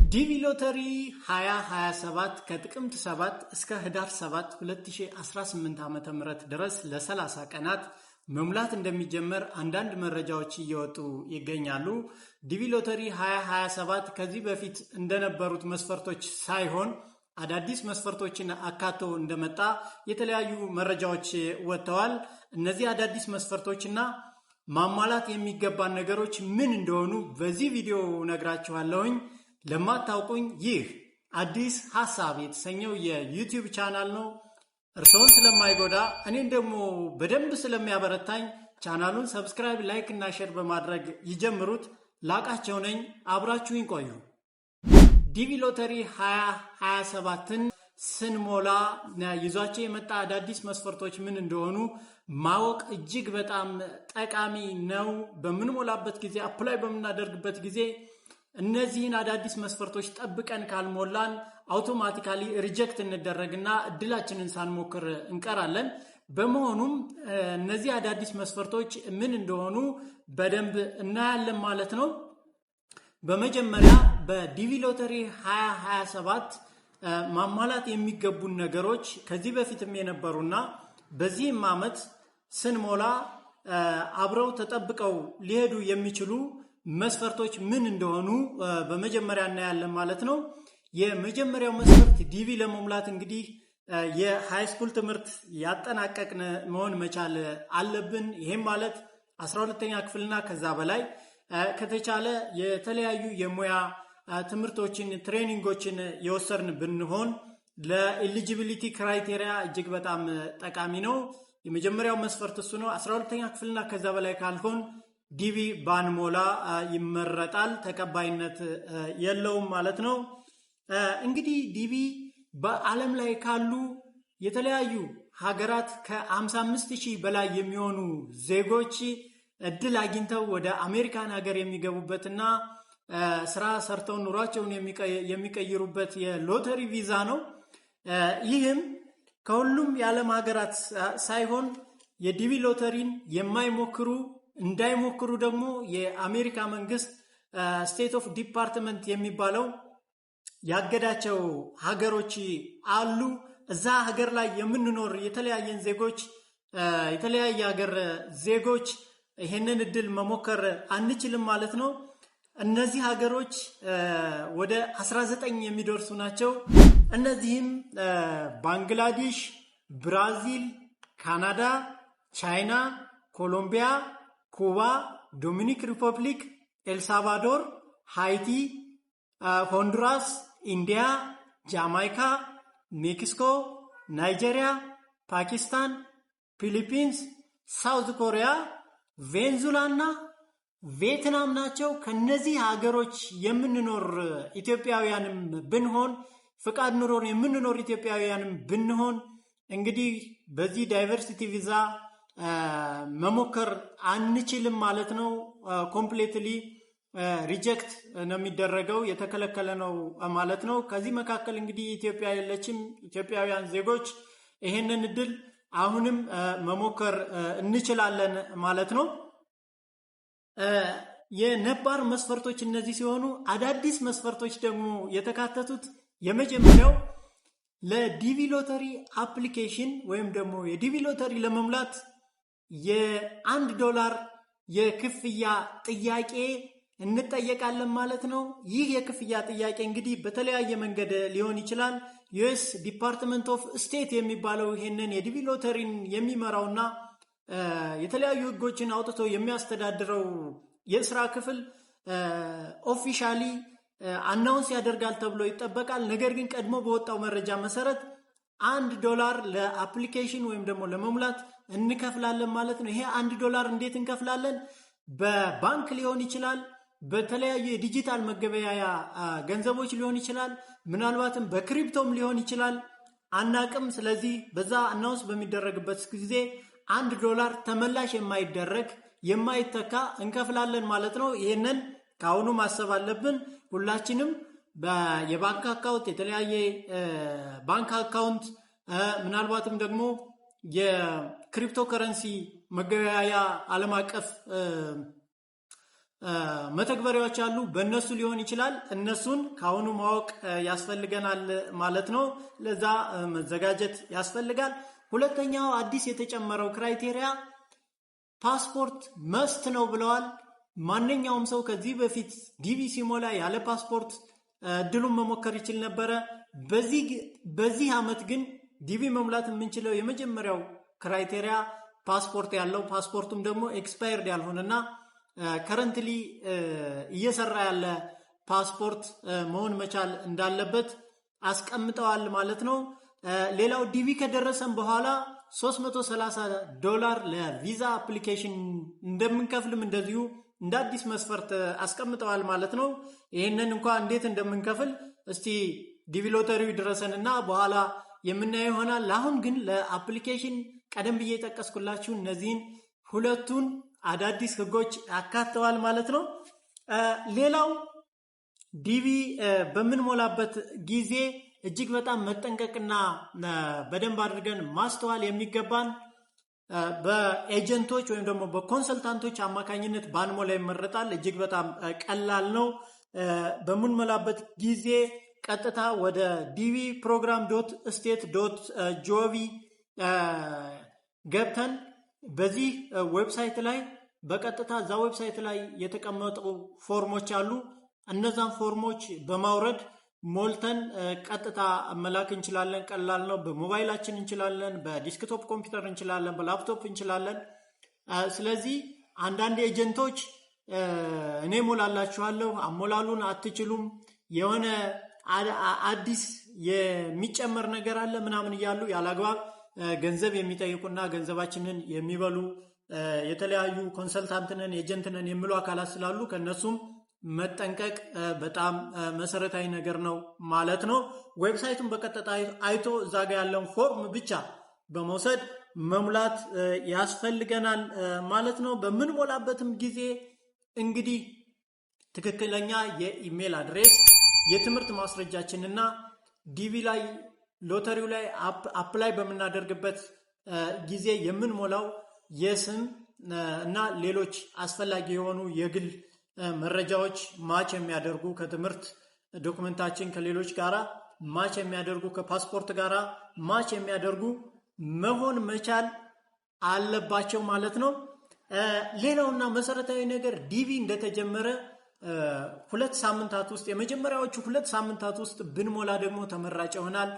ዲቪ ሎተሪ 2027 ከጥቅምት 7 እስከ ህዳር 7 2018 ዓ.ም ድረስ ለ30 ቀናት መሙላት እንደሚጀመር አንዳንድ መረጃዎች እየወጡ ይገኛሉ። ዲቪ ሎተሪ 2027 ከዚህ በፊት እንደነበሩት መስፈርቶች ሳይሆን አዳዲስ መስፈርቶችን አካቶ እንደመጣ የተለያዩ መረጃዎች ወጥተዋል። እነዚህ አዳዲስ መስፈርቶችና ማሟላት የሚገባን ነገሮች ምን እንደሆኑ በዚህ ቪዲዮ ነግራችኋለሁኝ። ለማታውቁኝ ይህ አዲስ ሐሳብ የተሰኘው የዩቲዩብ ቻናል ነው። እርስዎን ስለማይጎዳ እኔን ደግሞ በደንብ ስለሚያበረታኝ ቻናሉን ሰብስክራይብ፣ ላይክ እና ሼር በማድረግ ይጀምሩት። ላቃቸው ነኝ፣ አብራችሁኝ ቆዩ። ዲቪ ሎተሪ 2027ን ስንሞላ ይዟቸው የመጣ አዳዲስ መስፈርቶች ምን እንደሆኑ ማወቅ እጅግ በጣም ጠቃሚ ነው። በምንሞላበት ጊዜ አፕላይ በምናደርግበት ጊዜ እነዚህን አዳዲስ መስፈርቶች ጠብቀን ካልሞላን አውቶማቲካሊ ሪጀክት እንደረግና እድላችንን ሳንሞክር እንቀራለን። በመሆኑም እነዚህ አዳዲስ መስፈርቶች ምን እንደሆኑ በደንብ እናያለን ማለት ነው። በመጀመሪያ በዲቪ ሎተሪ 2027 ማሟላት የሚገቡን ነገሮች ከዚህ በፊትም የነበሩና በዚህም ዓመት ስንሞላ አብረው ተጠብቀው ሊሄዱ የሚችሉ መስፈርቶች ምን እንደሆኑ በመጀመሪያ እናያለን ማለት ነው። የመጀመሪያው መስፈርት ዲቪ ለመሙላት እንግዲህ የሃይስኩል ትምህርት ያጠናቀቅን መሆን መቻል አለብን። ይሄም ማለት 12ኛ ክፍልና ከዛ በላይ ከተቻለ የተለያዩ የሙያ ትምህርቶችን ትሬኒንጎችን የወሰርን ብንሆን ለኤሊጂቢሊቲ ክራይቴሪያ እጅግ በጣም ጠቃሚ ነው። የመጀመሪያው መስፈርት እሱ ነው። 12ኛ ክፍልና ከዛ በላይ ካልሆን ዲቪ ባንሞላ ይመረጣል፣ ተቀባይነት የለውም ማለት ነው። እንግዲህ ዲቪ በዓለም ላይ ካሉ የተለያዩ ሀገራት ከ55,000 በላይ የሚሆኑ ዜጎች እድል አግኝተው ወደ አሜሪካን ሀገር የሚገቡበትና ስራ ሰርተው ኑሯቸውን የሚቀይሩበት የሎተሪ ቪዛ ነው። ይህም ከሁሉም የዓለም ሀገራት ሳይሆን የዲቪ ሎተሪን የማይሞክሩ እንዳይሞክሩ ደግሞ የአሜሪካ መንግስት ስቴት ኦፍ ዲፓርትመንት የሚባለው ያገዳቸው ሀገሮች አሉ። እዛ ሀገር ላይ የምንኖር የተለያየን ዜጎች የተለያየ ሀገር ዜጎች ይሄንን እድል መሞከር አንችልም ማለት ነው። እነዚህ ሀገሮች ወደ 19 የሚደርሱ ናቸው። እነዚህም ባንግላዴሽ፣ ብራዚል፣ ካናዳ፣ ቻይና፣ ኮሎምቢያ፣ ኩባ፣ ዶሚኒክ ሪፐብሊክ፣ ኤልሳልቫዶር፣ ሃይቲ፣ ሆንዱራስ፣ ኢንዲያ፣ ጃማይካ፣ ሜክሲኮ፣ ናይጄሪያ፣ ፓኪስታን፣ ፊሊፒንስ፣ ሳውዝ ኮሪያ፣ ቬንዙዌላ እና ቪየትናም ናቸው። ከነዚህ ሀገሮች የምንኖር ኢትዮጵያውያንም ብንሆን ፍቃድ ኑሮን የምንኖር ኢትዮጵያውያንም ብንሆን እንግዲህ በዚህ ዳይቨርሲቲ ቪዛ መሞከር አንችልም ማለት ነው። ኮምፕሌትሊ ሪጀክት ነው የሚደረገው፣ የተከለከለ ነው ማለት ነው። ከዚህ መካከል እንግዲህ ኢትዮጵያ የለችም። ኢትዮጵያውያን ዜጎች ይሄንን እድል አሁንም መሞከር እንችላለን ማለት ነው። የነባር መስፈርቶች እነዚህ ሲሆኑ አዳዲስ መስፈርቶች ደግሞ የተካተቱት የመጀመሪያው ለዲቪ ሎተሪ አፕሊኬሽን ወይም ደግሞ የዲቪ ሎተሪ ለመሙላት $1 የክፍያ ጥያቄ እንጠየቃለን ማለት ነው። ይህ የክፍያ ጥያቄ እንግዲህ በተለያየ መንገድ ሊሆን ይችላል። ዩኤስ ዲፓርትመንት ኦፍ ስቴት የሚባለው ይሄንን የዲቪ ሎተሪን የሚመራውና የተለያዩ ህጎችን አውጥቶ የሚያስተዳድረው የስራ ክፍል ኦፊሻሊ አናውንስ ያደርጋል ተብሎ ይጠበቃል። ነገር ግን ቀድሞ በወጣው መረጃ መሰረት $1 ለአፕሊኬሽን ወይም ደግሞ ለመሙላት እንከፍላለን ማለት ነው። ይሄ $1 እንዴት እንከፍላለን? በባንክ ሊሆን ይችላል፣ በተለያዩ የዲጂታል መገበያያ ገንዘቦች ሊሆን ይችላል፣ ምናልባትም በክሪፕቶም ሊሆን ይችላል፣ አናቅም። ስለዚህ በዛ አናውንስ በሚደረግበት ጊዜ $1 ተመላሽ የማይደረግ የማይተካ እንከፍላለን ማለት ነው። ይሄንን ካሁኑ ማሰብ አለብን። ሁላችንም የባንክ አካውንት የተለያየ ባንክ አካውንት ምናልባትም ደግሞ የክሪፕቶ ከረንሲ መገበያያ ዓለም አቀፍ መተግበሪያዎች አሉ። በእነሱ ሊሆን ይችላል። እነሱን ከአሁኑ ማወቅ ያስፈልገናል ማለት ነው። ለዛ መዘጋጀት ያስፈልጋል። ሁለተኛው አዲስ የተጨመረው ክራይቴሪያ ፓስፖርት መስት ነው ብለዋል። ማንኛውም ሰው ከዚህ በፊት ዲቪ ሲሞላ ያለ ፓስፖርት እድሉን መሞከር ይችል ነበረ። በዚህ ዓመት ግን ዲቪ መሙላት የምንችለው የመጀመሪያው ክራይቴሪያ ፓስፖርት ያለው ፓስፖርቱም ደግሞ ኤክስፓየርድ ያልሆነና ከረንትሊ እየሰራ ያለ ፓስፖርት መሆን መቻል እንዳለበት አስቀምጠዋል ማለት ነው። ሌላው ዲቪ ከደረሰን በኋላ $330 ለቪዛ አፕሊኬሽን እንደምንከፍልም እንደዚሁ እንደ አዲስ መስፈርት አስቀምጠዋል ማለት ነው። ይህንን እንኳን እንዴት እንደምንከፍል እስቲ ዲቪ ሎተሪው ድረሰንና በኋላ የምናየው ይሆናል። አሁን ግን ለአፕሊኬሽን ቀደም ብዬ የጠቀስኩላችሁ እነዚህን ሁለቱን አዳዲስ ህጎች አካተዋል ማለት ነው። ሌላው ዲቪ በምንሞላበት ጊዜ እጅግ በጣም መጠንቀቅና በደንብ አድርገን ማስተዋል የሚገባን በኤጀንቶች ወይም ደግሞ በኮንሰልታንቶች አማካኝነት ባንሞላ ይመረጣል። እጅግ በጣም ቀላል ነው። በምንሞላበት ጊዜ ቀጥታ ወደ ዲቪ ፕሮግራም state.gov ገብተን በዚህ ዌብሳይት ላይ በቀጥታ እዛ ዌብሳይት ላይ የተቀመጡ ፎርሞች አሉ። እነዛን ፎርሞች በማውረድ ሞልተን ቀጥታ መላክ እንችላለን። ቀላል ነው። በሞባይላችን እንችላለን፣ በዲስክቶፕ ኮምፒውተር እንችላለን፣ በላፕቶፕ እንችላለን። ስለዚህ አንዳንድ ኤጀንቶች እኔ ሞላላችኋለሁ፣ አሞላሉን አትችሉም፣ የሆነ አዲስ የሚጨመር ነገር አለ ምናምን እያሉ ያላግባብ ገንዘብ የሚጠይቁና ገንዘባችንን የሚበሉ የተለያዩ ኮንሰልታንትነን ኤጀንትነን የሚሉ አካላት ስላሉ ከነሱም መጠንቀቅ በጣም መሰረታዊ ነገር ነው ማለት ነው። ዌብሳይቱን በቀጥታ አይቶ እዛ ጋር ያለውን ፎርም ብቻ በመውሰድ መሙላት ያስፈልገናል ማለት ነው። በምንሞላበትም ጊዜ እንግዲህ ትክክለኛ የኢሜል አድሬስ፣ የትምህርት ማስረጃችንና ዲቪ ላይ ሎተሪው ላይ አፕላይ በምናደርግበት ጊዜ የምንሞላው የስም እና ሌሎች አስፈላጊ የሆኑ የግል መረጃዎች ማች የሚያደርጉ ከትምህርት ዶክመንታችን ከሌሎች ጋራ ማች የሚያደርጉ ከፓስፖርት ጋራ ማች የሚያደርጉ መሆን መቻል አለባቸው ማለት ነው። ሌላውና መሰረታዊ ነገር ዲቪ እንደተጀመረ 2 ሳምንታት ውስጥ የመጀመሪያዎቹ 2 ሳምንታት ውስጥ ብንሞላ ደግሞ ተመራጭ ይሆናል።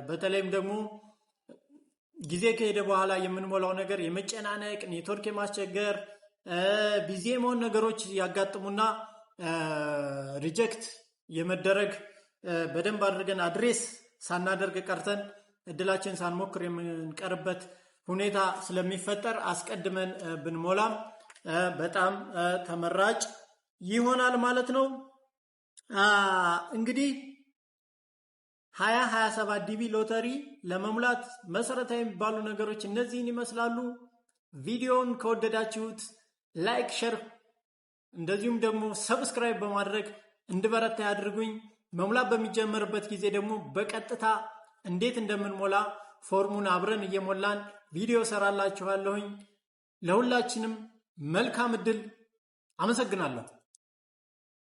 በተለይም ደግሞ ጊዜ ከሄደ በኋላ የምንሞላው ነገር የመጨናነቅ ኔትወርክ የማስቸገር ቢዚ የመሆን ነገሮች ያጋጥሙና ሪጀክት የመደረግ በደንብ አድርገን አድሬስ ሳናደርግ ቀርተን እድላችን ሳንሞክር የምንቀርበት ሁኔታ ስለሚፈጠር አስቀድመን ብንሞላም በጣም ተመራጭ ይሆናል ማለት ነው። እንግዲህ 2027 ዲቪ ሎተሪ ለመሙላት መሰረታዊ የሚባሉ ነገሮች እነዚህን ይመስላሉ። ቪዲዮውን ከወደዳችሁት ላይክ፣ ሼር እንደዚሁም ደግሞ ሰብስክራይብ በማድረግ እንድበረታ ያድርጉኝ። መሙላት በሚጀመርበት ጊዜ ደግሞ በቀጥታ እንዴት እንደምንሞላ ፎርሙን አብረን እየሞላን ቪዲዮ ሰራላችኋለሁኝ። ለሁላችንም መልካም እድል። አመሰግናለሁ።